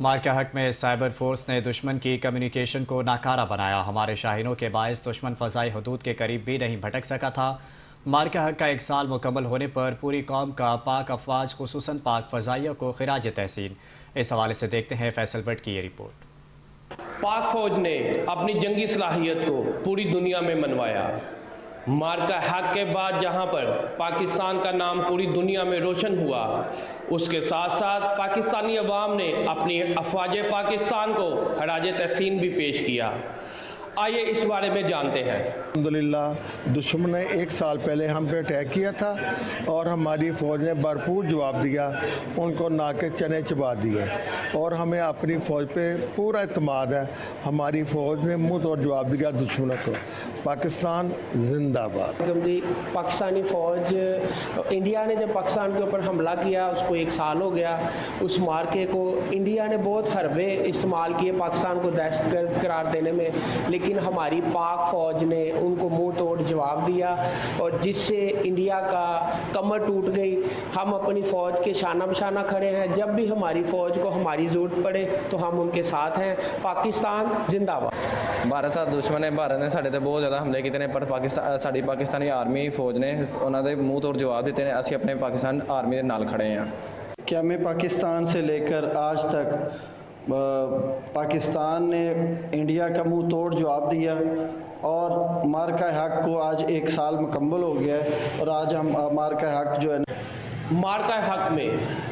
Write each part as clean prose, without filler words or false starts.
مار کے حق میں سائبر فورس نے دشمن کی کمیونیکیشن کو ناکارہ بنایا۔ ہمارے شاہینوں کے باعث دشمن فضائی حدود کے قریب بھی نہیں بھٹک سکا تھا۔ مار کے حق کا 1 سال مکمل ہونے پر پوری قوم کا پاک افواج خصوصاً پاک فضائیہ کو خراج تحسین۔ اس حوالے سے دیکھتے ہیں فیصل بٹ کی یہ رپورٹ۔ پاک فوج نے اپنی جنگی صلاحیت کو پوری دنیا میں منوایا۔ مارکہ حق کے بعد جہاں پر پاکستان کا نام پوری دنیا میں روشن ہوا، اس کے ساتھ ساتھ پاکستانی عوام نے اپنی افواج پاکستان کو خراج تحسین بھی پیش کیا۔ آئیے اس بارے میں جانتے ہیں۔ الحمدللہ دشمن نے 1 سال پہلے ہم پہ اٹیک کیا تھا اور ہماری فوج نے بھرپور جواب دیا، ان کو ناکے چنے چبا دیے اور ہمیں اپنی فوج پہ پورا اعتماد ہے۔ ہماری فوج نے منہ توڑ جواب دیا دشمنوں کو۔ پاکستان زندہ باد۔ پاکستانی فوج، انڈیا نے جب پاکستان کے اوپر حملہ کیا اس کو 1 سال ہو گیا۔ اس مارکے کو انڈیا نے بہت حربے استعمال کیے پاکستان کو دہشت گرد قرار دینے میں، لیکن ہماری پاک فوج نے ان کو منہ توڑ جواب دیا اور جس سے انڈیا کا کمر ٹوٹ گئی۔ ہم اپنی فوج کے شانہ بشانہ کھڑے ہیں، جب بھی ہماری فوج کو ہماری ضرورت پڑے تو ہم ان کے ساتھ ہیں۔ پاکستان زندہ باد۔ بھارت ساتھ دشمن ہے، بھارت نے ساڈے تے بہت زیادہ حملے کیتے نے، پر ساڈی پاکستانی آرمی فوج نے انہاں دے منہ توڑ جواب دیتے ہیں۔ اسی اپنے پاکستان آرمی دے نال کھڑے ہیں۔ قیام پاکستان سے لے کر آج تک پاکستان نے انڈیا کا منہ توڑ جواب دیا اور مارکہ حق کو آج 1 سال مکمل ہو گیا ہے اور آج ہم مارکہ حق جو ہے مارکہ حق میں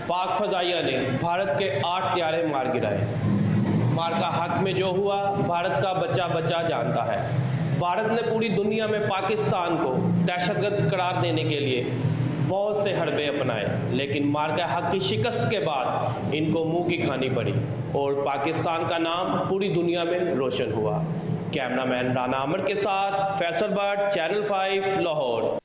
پاک فضائیہ نے بھارت کے 8 طیارے مار گرائے۔ مارکہ حق میں جو ہوا بھارت کا بچہ بچہ جانتا ہے۔ بھارت نے پوری دنیا میں پاکستان کو دہشت گرد قرار دینے کے لیے بہت سے حربے اپنائے، لیکن مارکہ حق کی شکست کے بعد ان کو منہ کی کھانی پڑی اور پاکستان کا نام پوری دنیا میں روشن ہوا۔ کیمرہ مین رانا عامر کے ساتھ فیصل بٹ، چینل 5 لاہور۔